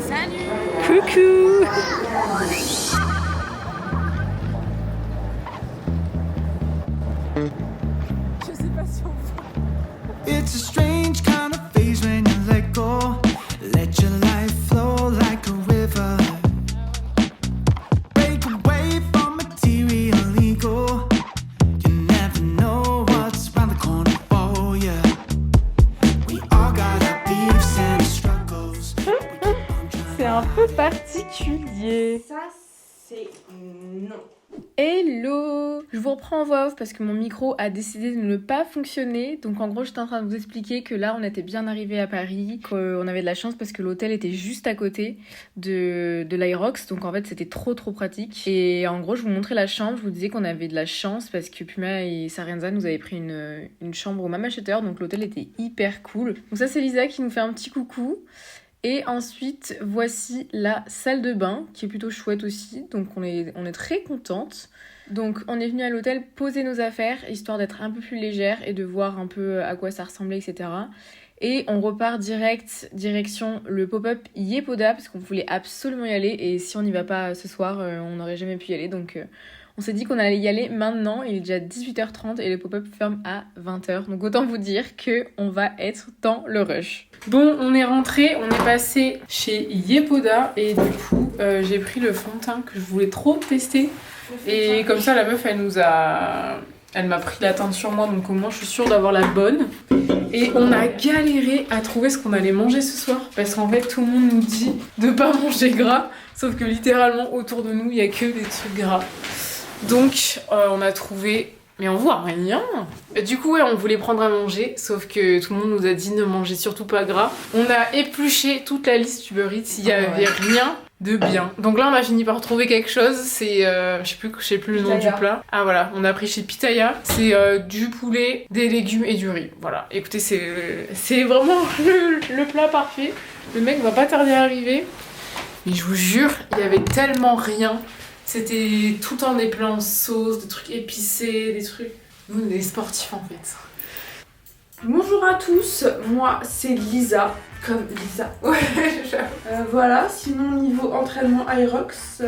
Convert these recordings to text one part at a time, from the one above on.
Salut. Coucou. Je sais pas si on voit. It's a strange kind of phase when you let go. Let your life flow like a river. Break away from material ego. You never know what's around the corner for you. We all got our beefs and struggles. C'est un peu particulier. Ça, c'est non. Hello! Je vous reprends en voix off parce que mon micro a décidé de ne pas fonctionner. Donc en gros, j'étais en train de vous expliquer que là, on était bien arrivé à Paris, qu'on avait de la chance parce que l'hôtel était juste à côté de l'Aerox. Donc en fait, c'était trop pratique. Et en gros, je vous montrais la chambre. Je vous disais qu'on avait de la chance parce que Puma et Sarenza nous avaient pris une chambre au Mama Shutter. Donc l'hôtel était hyper cool. Donc ça, c'est Lisa qui nous fait un petit coucou. Et ensuite, voici la salle de bain, qui est plutôt chouette aussi. Donc on est très contente. Donc on est venu à l'hôtel poser nos affaires, histoire d'être un peu plus légère et de voir un peu à quoi ça ressemblait, etc. Et on repart direction le pop-up Yepoda, parce qu'on voulait absolument y aller. Et si on n'y va pas ce soir, on n'aurait jamais pu y aller. Donc on s'est dit qu'on allait y aller maintenant. Il est déjà 18h30 et le pop-up ferme à 20h. Donc autant vous dire qu'on va être dans le rush. Bon, on est rentré, on est passé chez Yepoda et du coup, j'ai pris le fond de teint que je voulais trop tester. Et comme ça, la meuf, elle m'a pris la teinte sur moi, donc au moins, je suis sûre d'avoir la bonne. Et on a galéré à trouver ce qu'on allait manger ce soir, parce qu'en fait, tout le monde nous dit de pas manger gras, sauf que littéralement, autour de nous, il y a que des trucs gras. Donc, on a trouvé... Mais on voit rien. Du coup, ouais, on voulait prendre à manger, sauf que tout le monde nous a dit ne mangez surtout pas gras. On a épluché toute la liste Uber Eats, il y avait rien de bien. Donc là, on a fini par trouver quelque chose, c'est... je sais plus le nom du plat. Ah voilà, on a pris chez Pitaya. C'est du poulet, des légumes et du riz. Voilà, écoutez, c'est vraiment le plat parfait. Le mec va pas tarder à arriver. Mais je vous jure, il y avait tellement rien. C'était tout le temps des plats en sauce, des trucs épicés, des trucs... Nous, on est des sportifs en fait. Bonjour à tous, moi c'est Lisa, comme Lisa. Ouais, voilà, sinon niveau entraînement Aerox,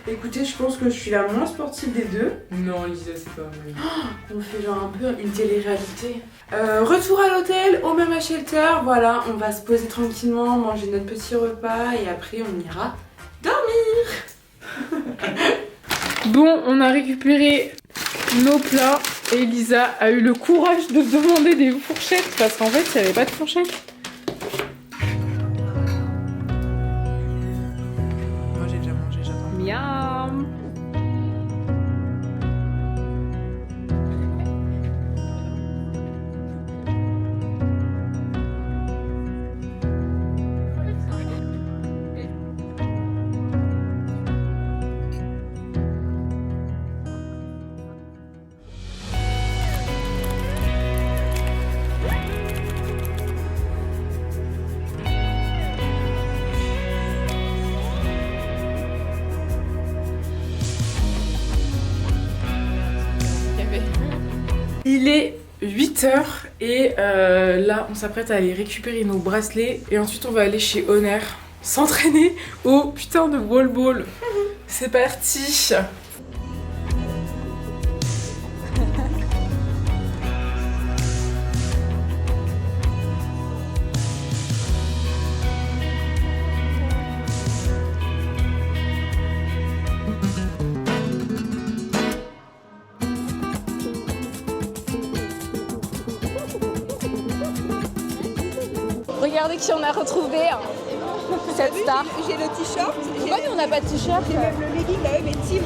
écoutez, je pense que je suis la moins sportive des deux. Non, Lisa, c'est pas vrai. On fait genre un peu une télé-réalité. Retour à l'hôtel, au Mama Shelter, voilà, on va se poser tranquillement, manger notre petit repas et après on ira dormir. Bon, on a récupéré nos plats et Lisa a eu le courage de demander des fourchettes parce qu'en fait, il n'y avait pas de fourchettes. Moi j'ai déjà mangé, j'attends. Miam. Il est 8h et là on s'apprête à aller récupérer nos bracelets et ensuite on va aller chez Honor s'entraîner au putain de wall ball. C'est parti. Regardez qui on a retrouvé, cette star. J'ai le t-shirt. Pourquoi nous on n'a pas de t-shirt? J'ai même le legging, bah ouais, mais Tim,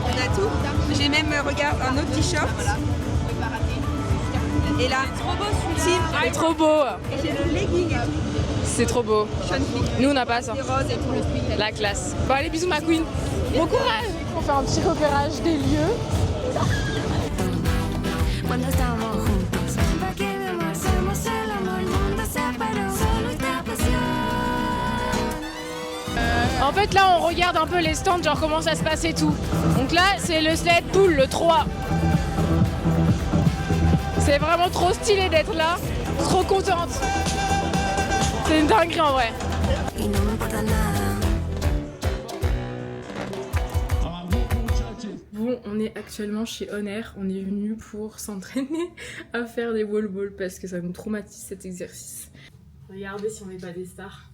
on a tout. J'ai même, regarde, un autre t-shirt. Et là, Trop beau celui-là. Tim, C'est trop beau. et j'ai le legging et tout. C'est trop beau. Sean Flick. Nous on n'a pas ça. C'est rose et tout. La classe. Bon allez, bisous ma queen. Bon courage. On fait un petit repérage des lieux. Cuando estamos juntos, ¿para qué hacemos el amor? El mundo se paró, solo esta pasión. En fait, là, on regarde un peu les stands, genre comment ça se passe et tout. Donc là, c'est le sled pull, le 3. C'est vraiment trop stylé d'être là. Trop contente. C'est une dinguerie en vrai. y no me importa nada. Bon, on est actuellement chez Honor. On est venu pour s'entraîner à faire des wall balls parce que ça nous traumatise cet exercice. Regardez si on n'est pas des stars.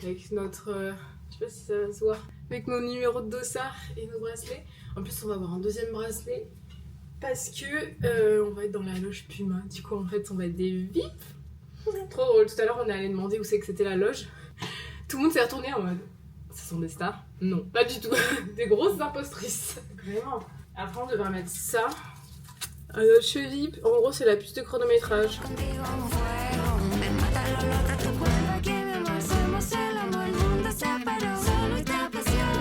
Avec notre... je sais pas si ça va se voir. Avec nos numéros de dossard et nos bracelets. En plus, on va avoir un deuxième bracelet parce que on va être dans la loge Puma. Du coup, en fait, on va être des VIP. Trop drôle. Tout à l'heure, on est allé demander où c'est que c'était la loge. Tout le monde s'est retourné en mode... Ce sont des stars? Non, pas du tout. Des grosses impostrices. Vraiment. Après, on devrait mettre ça à notre cheville. En gros, c'est la puce de chronométrage. Contigo como fuego, me mata el olor de tu cuerpo. Que mi amor somos el amor, el mundo se paró. Solo esta pasión.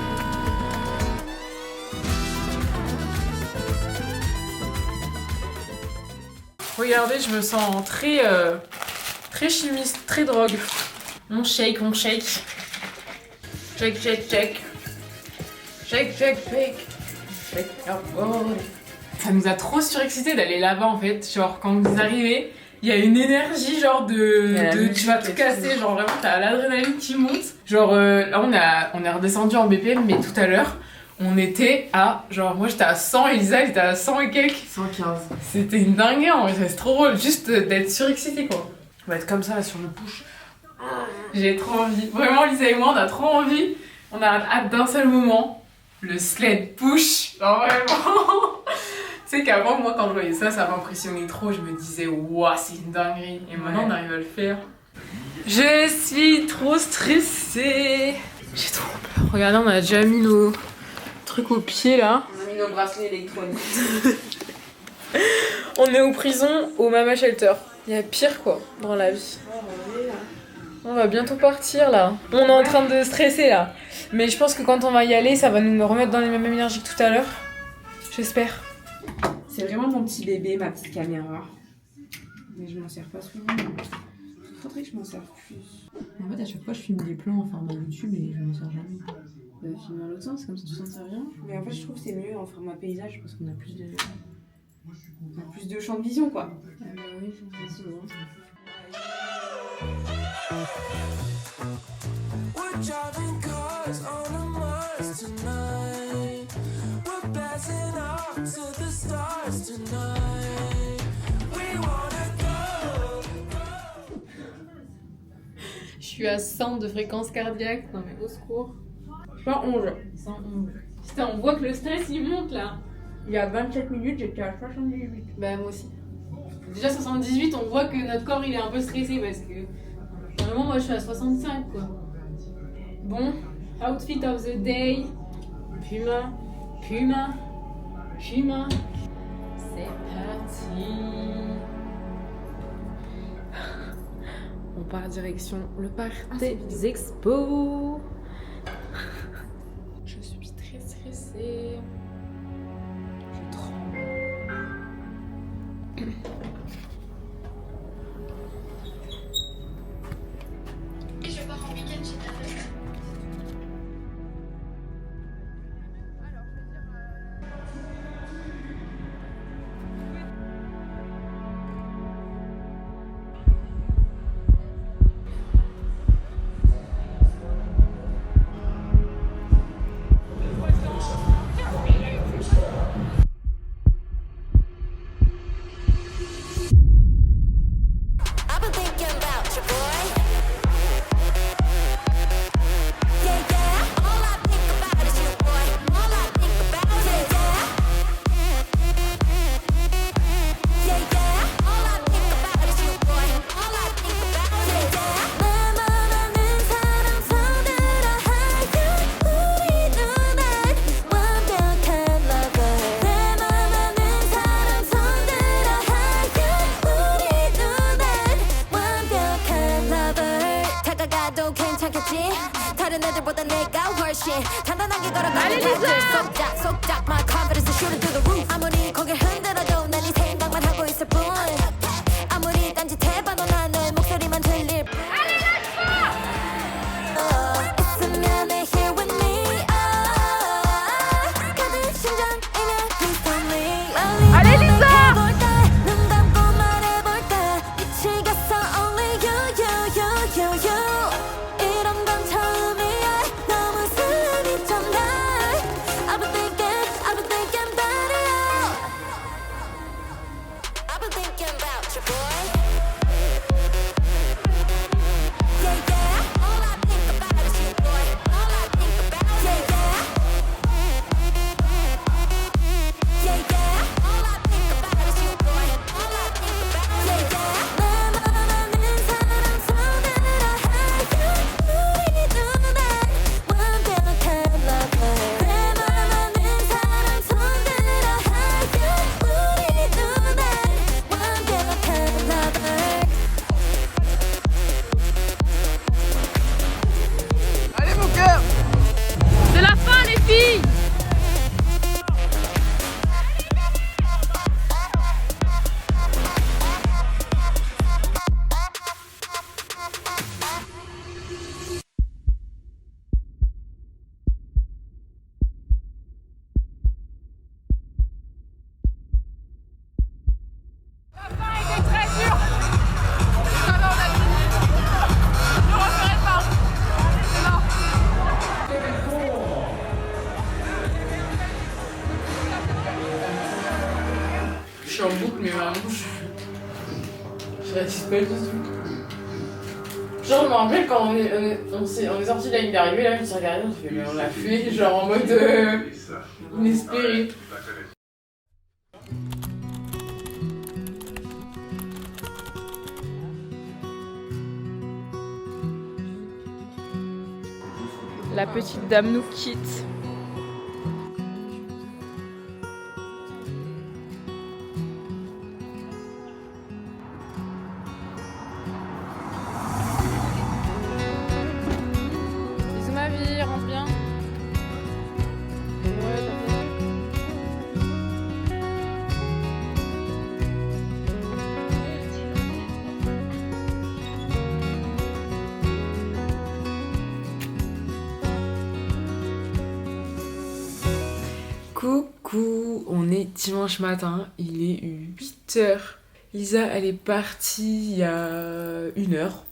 Regardez, je me sens très chimiste, très drogue. On shake. Shake. Shake your body. Ça nous a trop surexcité d'aller là-bas en fait. Genre, quand vous arrivez, il y a une énergie genre de tu vas tout casser. Genre, vraiment, t'as l'adrénaline qui monte. Genre, là, on est redescendu en BPM, mais tout à l'heure, on était à, genre, moi j'étais à 100, Elisa elle était à 100 et quelques. 115. C'était une dinguerie en vrai, c'est trop drôle, juste d'être surexcité quoi. On va être comme ça là sur le push. J'ai trop envie. Vraiment, Lisa et moi, on a trop envie. On a hâte d'un seul moment. Le sled push. Genre vraiment. Tu sais qu'avant, moi, quand je voyais ça, ça m'impressionnait trop. Je me disais, waouh, c'est une dinguerie. Et maintenant, on arrive à le faire. Je suis trop stressée. J'ai trop peur. Regardez, on a déjà mis nos trucs aux pieds là. On a mis nos bracelets électroniques. On est aux prisons au Mama Shelter. Il y a pire quoi dans la vie. On va bientôt partir là. On est en train de stresser là. Mais je pense que quand on va y aller, ça va nous remettre dans les mêmes énergies que tout à l'heure. J'espère. C'est vraiment mon petit bébé, ma petite caméra. Mais je m'en sers pas souvent. Il faudrait que je m'en serve plus. En fait, à chaque fois, je filme des plans en format YouTube et je m'en sers jamais. Filmer dans l'autre sens, comme ça tu t'en sers rien. Mais en fait, je trouve que c'est mieux en format paysage parce qu'on a plus de champ de vision quoi. Ah bah oui, c'est souvent. We're driving cars on a Mars tonight. We're blasting off to the stars tonight. We wanna go. Je suis à 100 de fréquence cardiaque. Non mais au secours. 111. 111. Putain, on voit que le stress il monte là. Il y a 27 minutes, j'étais à 78. Bah moi aussi. Déjà 78, on voit que notre corps il est un peu stressé parce que normalement moi je suis à 65 quoi. Bon, outfit of the day. Puma. C'est parti. On part direction le parc des expos. Je suis très stressée. Je tremble. Je pars en week-end chez ta mère. I've been thinking about you, boy. Yeah, yeah. All I think about is you, boy. All I think about is yeah. Yeah, yeah. All I think about is you, boy. All I think about is yeah. 나만 아는 사람 손들어 하여 우리 눈알 완벽한 lover. 나만 아는 사람 손들어 하여 우리 눈알 완벽한 lover. 다가가도 괜찮겠지? 다른 애들보다 내가 훨씬 단단하게 걸어가는 속작 my confidence is shooting through the roof. 아무리 고개 흔들어도 난 네 생각만 하고 있을 뿐. 아무리 딴짓해봐도 난 너의 목소리만 들릴 뿐. 있으면 내 here suis en boucle, mais vraiment, je réalise pas du tout. Genre, je me rappelle quand on est sorti de la ligne d'arrivée, là, je me suis regardée, on fait, mais on l'a fait, genre en mode inespéré. La petite dame nous quitte. Bisous ma vie, rentre bien. Coucou, on est dimanche matin, il est 8h. Lisa, elle est partie il y a 1 heure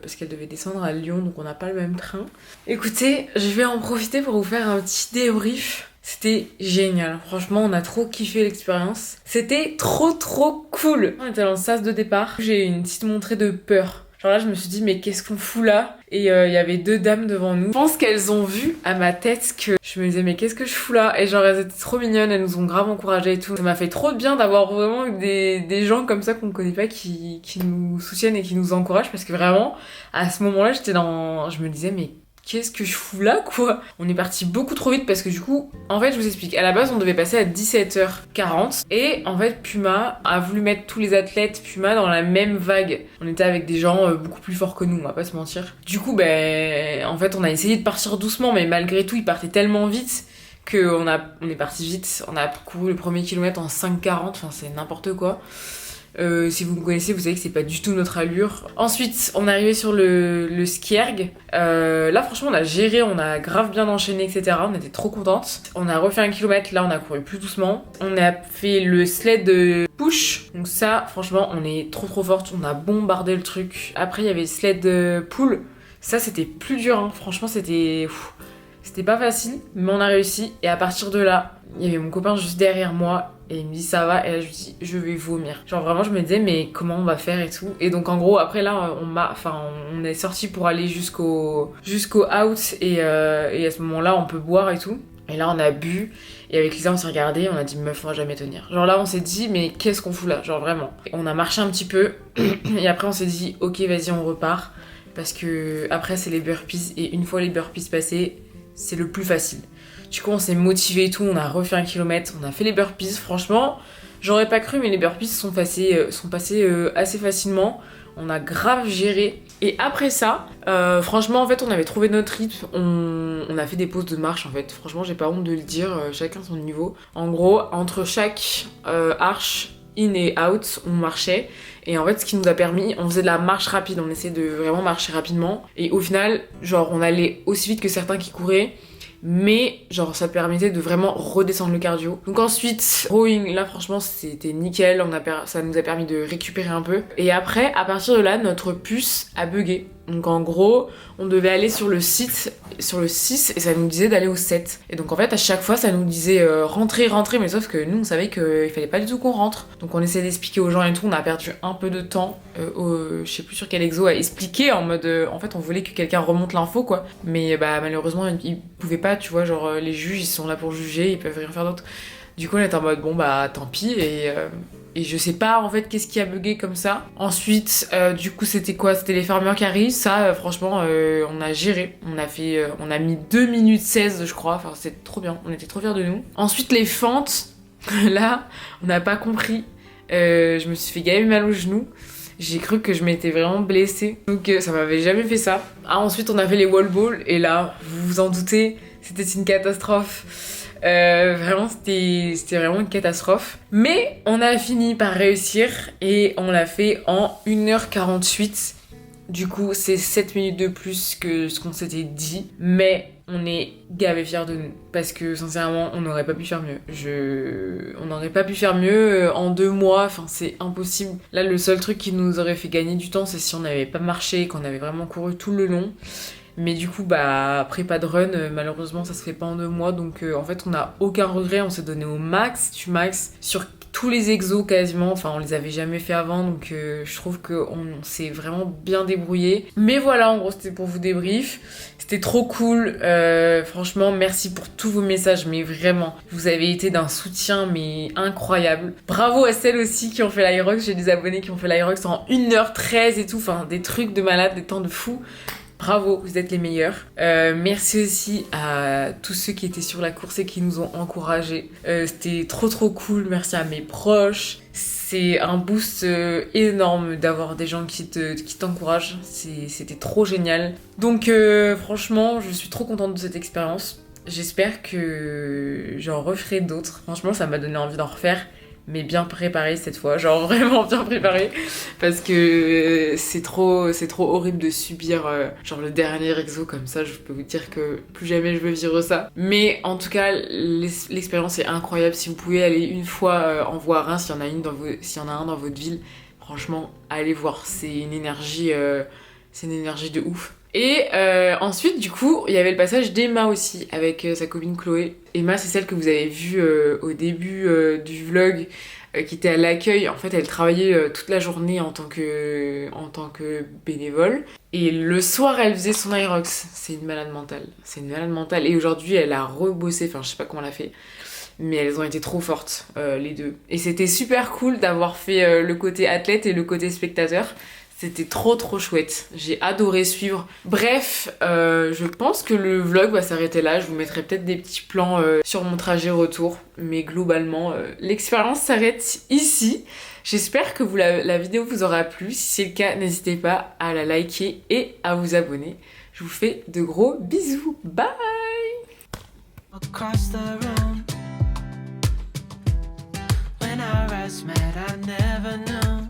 parce qu'elle devait descendre à Lyon, donc on n'a pas le même train. Écoutez, je vais en profiter pour vous faire un petit débrief. C'était génial, franchement on a trop kiffé l'expérience. C'était trop cool. On était dans le sas de départ, j'ai eu une petite montrée de peur. Genre là je me suis dit mais qu'est-ce qu'on fout là? Et il y avait 2 dames devant nous. Je pense qu'elles ont vu à ma tête que je me disais mais qu'est-ce que je fous là? Et genre elles étaient trop mignonnes, elles nous ont grave encouragées et tout. Ça m'a fait trop de bien d'avoir vraiment des gens comme ça qu'on connaît pas qui nous soutiennent et qui nous encouragent, parce que vraiment à ce moment-là je me disais mais qu'est-ce que je fous là quoi? On est parti beaucoup trop vite parce que du coup, en fait je vous explique, à la base on devait passer à 17h40 et en fait Puma a voulu mettre tous les athlètes Puma dans la même vague. On était avec des gens beaucoup plus forts que nous, on va pas se mentir. Du coup en fait on a essayé de partir doucement, mais malgré tout ils partaient tellement vite qu'on est parti vite. On a couru le premier kilomètre en 5,40, enfin c'est n'importe quoi. Si vous me connaissez, vous savez que c'est pas du tout notre allure. Ensuite, on est arrivé sur le skierg. Là, franchement, on a géré, on a grave bien enchaîné, etc. On était trop contentes. On a refait 1 kilomètre, là, on a couru plus doucement. On a fait le sled push. Donc ça, franchement, on est trop fortes. On a bombardé le truc. Après, il y avait le sled pull. Ça, c'était plus dur, hein. Franchement, c'était pas facile, mais on a réussi. Et à partir de là, il y avait mon copain juste derrière moi. Et il me dit ça va, et là je lui dis je vais vomir. Genre vraiment je me disais mais comment on va faire et tout. Et donc en gros après là on est sorti pour aller jusqu'au out et à ce moment là on peut boire et tout. Et là on a bu et avec Lisa on s'est regardé, on a dit meuf on va jamais tenir. Genre là on s'est dit mais qu'est-ce qu'on fout là, genre vraiment. On a marché un petit peu et après on s'est dit ok vas-y on repart, parce que après c'est les burpees et une fois les burpees passés c'est le plus facile. Du coup on s'est motivé et tout, on a refait 1 kilomètre, on a fait les burpees, franchement j'aurais pas cru mais les burpees sont passés assez facilement, on a grave géré. Et après ça, franchement en fait on avait trouvé notre rythme, on a fait des pauses de marche en fait, franchement j'ai pas honte de le dire, chacun son niveau. En gros entre chaque arche in et out on marchait, et en fait ce qui nous a permis, on faisait de la marche rapide, on essayait de vraiment marcher rapidement, et au final genre on allait aussi vite que certains qui couraient, mais genre ça permettait de vraiment redescendre le cardio. Donc ensuite rowing, là franchement c'était nickel, ça nous a permis de récupérer un peu. Et après à partir de là notre puce a bugué. Donc en gros on devait aller sur le 6 et ça nous disait d'aller au 7. Et donc en fait à chaque fois ça nous disait rentrer, mais sauf que nous on savait qu'il fallait pas du tout qu'on rentre. Donc on essayait d'expliquer aux gens et tout, on a perdu un peu de temps, je sais plus sur quel exo, à expliquer en mode en fait on voulait que quelqu'un remonte l'info quoi. Mais malheureusement ils pouvaient pas, tu vois, genre les juges ils sont là pour juger, ils peuvent rien faire d'autre. Du coup on était en mode bon bah tant pis, et je sais pas en fait qu'est-ce qui a bugué comme ça. Ensuite du coup c'était quoi? C'était les fermeurs qui arrivent, ça franchement on a géré. On a mis 2 minutes 16 je crois, enfin c'était trop bien, on était trop fiers de nous. Ensuite les fentes, là on n'a pas compris, je me suis fait gaver mal au genou. J'ai cru que je m'étais vraiment blessée, donc ça m'avait jamais fait ça. Ensuite on a fait les wall balls, et là vous vous en doutez c'était une catastrophe. Vraiment c'était vraiment une catastrophe, mais on a fini par réussir et on l'a fait en 1h48. Du coup c'est 7 minutes de plus que ce qu'on s'était dit, mais on est gavé fiers de nous parce que sincèrement on n'aurait pas pu faire mieux. On n'aurait pas pu faire mieux en 2 mois, enfin c'est impossible. Là le seul truc qui nous aurait fait gagner du temps c'est si on n'avait pas marché, qu'on avait vraiment couru tout le long. Mais du coup après pas de run, malheureusement ça se fait pas en 2 mois, donc en fait on n'a aucun regret, on s'est donné au max du max. Sur tous les exos quasiment, enfin on les avait jamais fait avant, donc je trouve qu'on s'est vraiment bien débrouillé. Mais voilà, en gros c'était pour vous débrief. C'était trop cool, franchement merci pour tous vos messages, mais vraiment, vous avez été d'un soutien mais incroyable. Bravo à celles aussi qui ont fait l'Aerox, j'ai des abonnés qui ont fait l'Aerox en 1h13 et tout, enfin des trucs de malade, des temps de fou. Bravo, vous êtes les meilleurs. Merci aussi à tous ceux qui étaient sur la course et qui nous ont encouragés. C'était trop cool, merci à mes proches. C'est un boost énorme d'avoir des gens qui t'encouragent. C'était trop génial. Donc franchement, je suis trop contente de cette expérience. J'espère que j'en referai d'autres. Franchement, ça m'a donné envie d'en refaire. Mais bien préparé cette fois, genre vraiment bien préparé, parce que c'est trop horrible de subir genre le dernier exo comme ça. Je peux vous dire que plus jamais je veux vivre ça. Mais en tout cas, l'expérience est incroyable. Si vous pouvez aller une fois en voir un, s'il y en a un dans votre ville, franchement, allez voir. C'est une énergie de ouf. Et ensuite, du coup, il y avait le passage d'Emma aussi, avec sa copine Chloé. Emma, c'est celle que vous avez vue au début du vlog, qui était à l'accueil. En fait, elle travaillait toute la journée en tant que bénévole. Et le soir, elle faisait son Aerox. C'est une malade mentale. Et aujourd'hui, elle a rebossé, enfin, je sais pas comment elle a fait. Mais elles ont été trop fortes, les deux. Et c'était super cool d'avoir fait le côté athlète et le côté spectateur. C'était trop chouette, j'ai adoré suivre. Bref, je pense que le vlog va s'arrêter là. Je vous mettrai peut-être des petits plans sur mon trajet retour. Mais globalement, l'expérience s'arrête ici. J'espère que la vidéo vous aura plu. Si c'est le cas, n'hésitez pas à la liker et à vous abonner. Je vous fais de gros bisous. Bye! Across the room. When our eyes met, I never knew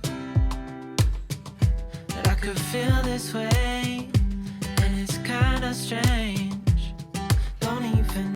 that I could feel this way, and it's kinda strange.